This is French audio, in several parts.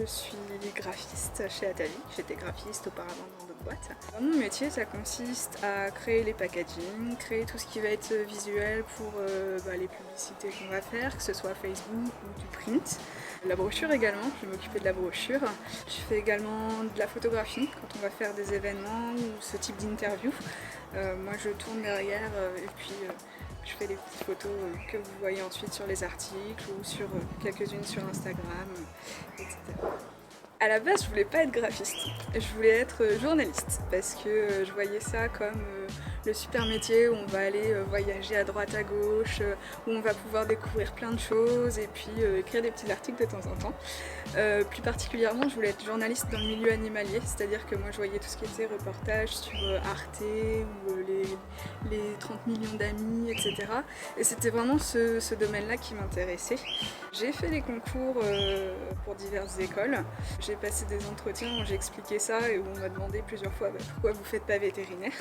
je suis graphiste chez Atavi. J'étais graphiste auparavant dans d'autres boîtes. Mon métier, ça consiste à créer les packaging, créer tout ce qui va être visuel pour les publicités qu'on va faire, que ce soit Facebook ou du print. La brochure également, je vais m'occuper de la brochure. Je fais également de la photographie quand on va faire des événements ou ce type d'interview. Moi je tourne derrière et puis je fais des petites photos que vous voyez ensuite sur les articles ou sur quelques-unes sur Instagram, etc. À la base, je voulais pas être graphiste, je voulais être journaliste parce que je voyais ça comme le super métier où on va aller voyager à droite à gauche, où on va pouvoir découvrir plein de choses et puis écrire des petits articles de temps en temps. Plus particulièrement, je voulais être journaliste dans le milieu animalier, c'est-à-dire que moi je voyais tout ce qui était reportage sur Arte ou les 30 millions d'amis, etc. Et c'était vraiment ce domaine-là qui m'intéressait. J'ai fait des concours pour diverses écoles. J'ai passé des entretiens où j'ai expliqué ça et où on m'a demandé plusieurs fois pourquoi vous ne faites pas vétérinaire.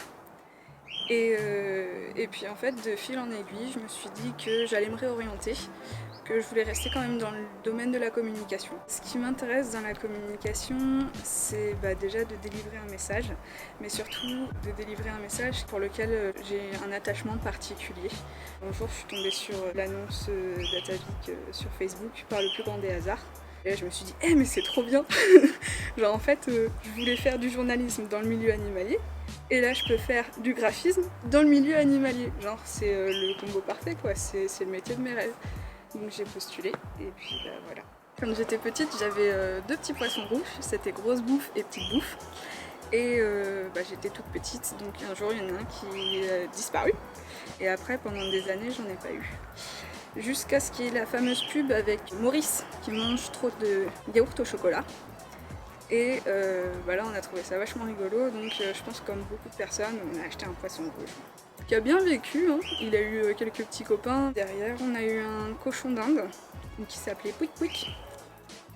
Et puis en fait, de fil en aiguille, je me suis dit que j'allais me réorienter, que je voulais rester quand même dans le domaine de la communication. Ce qui m'intéresse dans la communication, c'est déjà de délivrer un message, mais surtout de délivrer un message pour lequel j'ai un attachement particulier. Un jour, je suis tombée sur l'annonce d'Atavik sur Facebook par le plus grand des hasards. Et là, je me suis dit, mais c'est trop bien. Genre en fait, je voulais faire du journalisme dans le milieu animalier, et là je peux faire du graphisme dans le milieu animalier. Genre c'est le combo parfait quoi, c'est le métier de mes rêves. Donc j'ai postulé, et puis voilà. Quand j'étais petite, j'avais deux petits poissons rouges, c'était grosse bouffe et petite bouffe. Et j'étais toute petite, donc un jour il y en a un qui a disparu. Et après, pendant des années, j'en ai pas eu. Jusqu'à ce qu'il y ait la fameuse pub avec Maurice qui mange trop de yaourt au chocolat. Et là on a trouvé ça vachement rigolo, donc je pense que comme beaucoup de personnes, on a acheté un poisson rouge. Qui a bien vécu, hein. Il a eu quelques petits copains. Derrière on a eu un cochon d'Inde qui s'appelait Pouic Pouic.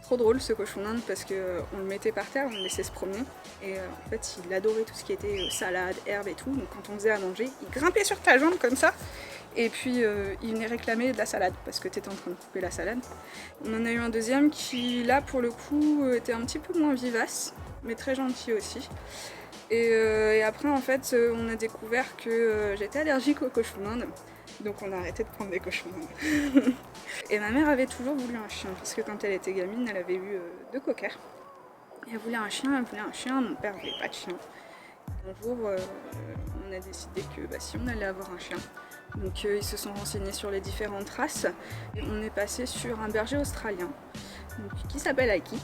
Trop drôle ce cochon d'Inde parce qu'on le mettait par terre, on le laissait se promener. Et en fait il adorait tout ce qui était salade, herbe et tout, donc quand on faisait à manger, il grimpait sur ta jambe comme ça. Et puis il venait réclamer de la salade parce que tu étais en train de couper la salade. On en a eu un deuxième qui là pour le coup était un petit peu moins vivace, mais très gentil aussi. Et après en fait on a découvert que j'étais allergique aux cochons d'Inde. Donc on a arrêté de prendre des cochons d'Inde. Et ma mère avait toujours voulu un chien, parce que quand elle était gamine, elle avait eu deux cockers. Et elle voulait un chien, mon père voulait pas de chien. Un jour, on a décidé que si on allait avoir un chien. Donc ils se sont renseignés sur les différentes races. Et on est passé sur un berger australien, donc, qui s'appelle Aki,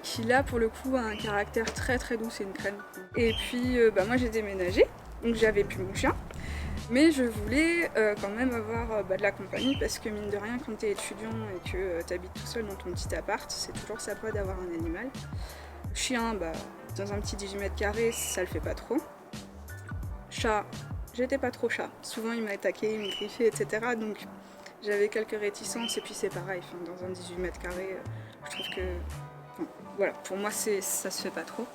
qui là pour le coup a un caractère très très doux, c'est une crème. Et puis moi j'ai déménagé, donc j'avais plus mon chien. Mais je voulais quand même avoir de la compagnie parce que mine de rien quand tu es étudiant et que tu habites tout seul dans ton petit appart, c'est toujours sympa d'avoir un animal. Chien, dans un petit 18 mètres carrés, ça le fait pas trop. Chat, j'étais pas trop chat. Souvent il m'a attaqué, il me griffait, etc. Donc j'avais quelques réticences et puis c'est pareil, dans un 18 mètres carrés, je trouve que... voilà, pour moi ça se fait pas trop.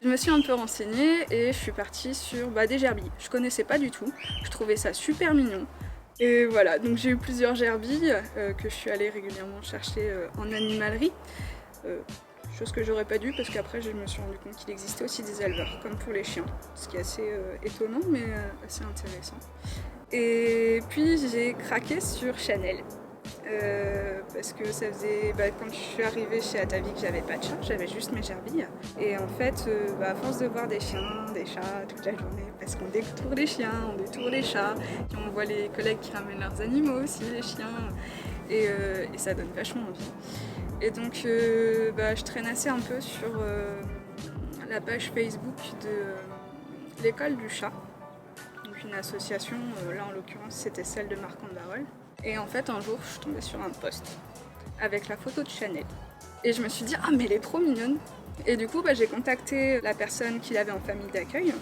Je me suis un peu renseignée et je suis partie sur des gerbilles. Je connaissais pas du tout, je trouvais ça super mignon. Et voilà, donc j'ai eu plusieurs gerbilles que je suis allée régulièrement chercher en animalerie. Chose que j'aurais pas dû parce qu'après je me suis rendu compte qu'il existait aussi des éleveurs, comme pour les chiens. Ce qui est assez étonnant mais assez intéressant. Et puis j'ai craqué sur Chanel. Parce que ça faisait, quand je suis arrivée chez Atavik, j'avais pas de chat, j'avais juste mes gerbilles. Et en fait, à force de voir des chiens, des chats toute la journée, parce qu'on détourne les chiens, on détourne les chats, puis on voit les collègues qui ramènent leurs animaux aussi, les chiens, et ça donne vachement envie. Et donc, je traînassais un peu sur la page Facebook de l'école du chat, donc une association, là en l'occurrence c'était celle de Marc-en-Barœul. Et en fait, un jour, je suis tombée sur un post avec la photo de Chanel. Et je me suis dit, mais elle est trop mignonne. Et du coup, j'ai contacté la personne qui l'avait en famille d'accueil.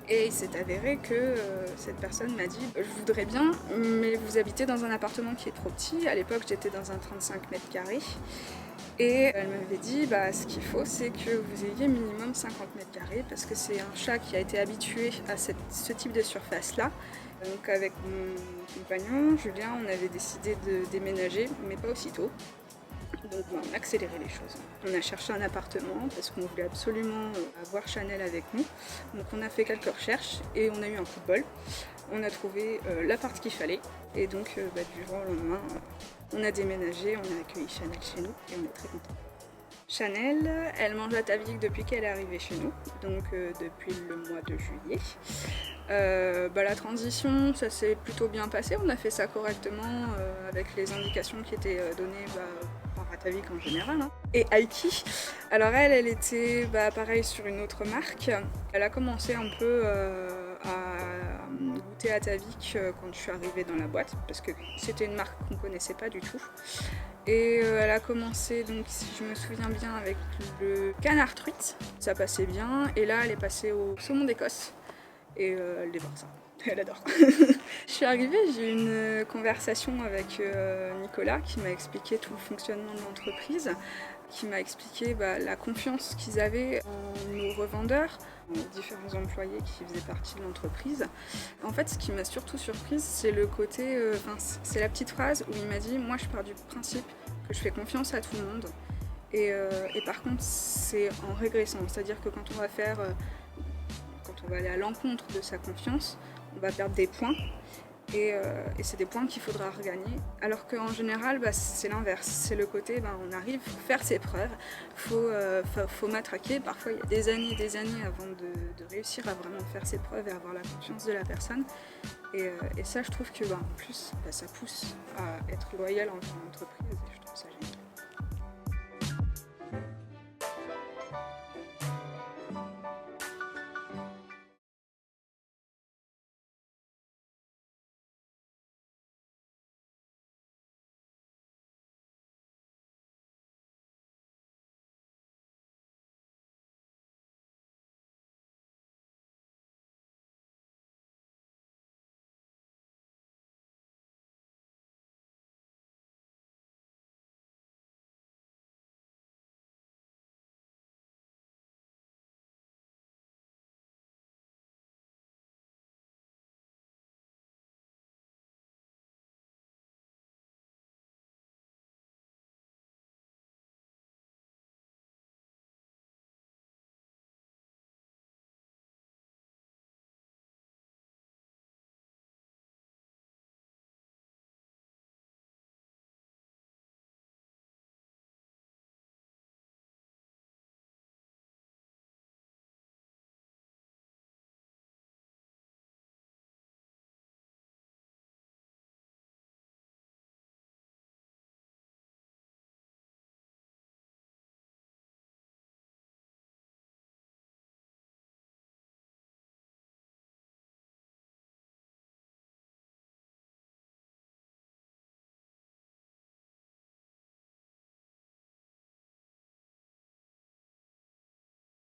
Et il s'est avéré que cette personne m'a dit, je voudrais bien, mais vous habitez dans un appartement qui est trop petit. À l'époque, j'étais dans un 35 mètres carrés. Et elle m'avait dit, ce qu'il faut, c'est que vous ayez minimum 50 mètres carrés, parce que c'est un chat qui a été habitué à ce type de surface-là. Donc avec mon compagnon, Julien, on avait décidé de déménager, mais pas aussitôt. Donc on a accéléré les choses. On a cherché un appartement parce qu'on voulait absolument avoir Chanel avec nous. Donc on a fait quelques recherches et on a eu un coup de bol. On a trouvé l'appart qu'il fallait et donc du jour au lendemain, on a déménagé, on a accueilli Chanel chez nous et on est très contents. Chanel, elle mange la Tavic depuis qu'elle est arrivée chez nous, donc depuis le mois de juillet. La transition, ça s'est plutôt bien passé, on a fait ça correctement avec les indications qui étaient données par Atavic en général. Hein. Et Aiki, alors elle était pareil sur une autre marque. Elle a commencé un peu à goûter Atavic quand je suis arrivée dans la boîte, parce que c'était une marque qu'on ne connaissait pas du tout. Et elle a commencé, donc si je me souviens bien, avec le canard truite, ça passait bien. Et là, elle est passée au saumon d'Écosse et elle dévore ça. Elle adore. Je suis arrivée, j'ai eu une conversation avec Nicolas qui m'a expliqué tout le fonctionnement de l'entreprise, qui m'a expliqué la confiance qu'ils avaient en nos revendeurs, en différents employés qui faisaient partie de l'entreprise. En fait, ce qui m'a surtout surprise, c'est le côté, c'est la petite phrase où il m'a dit « Moi, je pars du principe que je fais confiance à tout le monde. Et par contre, c'est en régressant. C'est-à-dire que quand on va aller à l'encontre de sa confiance, on va perdre des points. Et c'est des points qu'il faudra regagner. Alors qu'en général, c'est l'inverse. C'est le côté, on arrive, il faut faire ses preuves, faut matraquer. Parfois, il y a des années avant de réussir à vraiment faire ses preuves et avoir la confiance de la personne. Et ça, je trouve que en plus, ça pousse à être loyal envers l'entreprise et je trouve ça génial.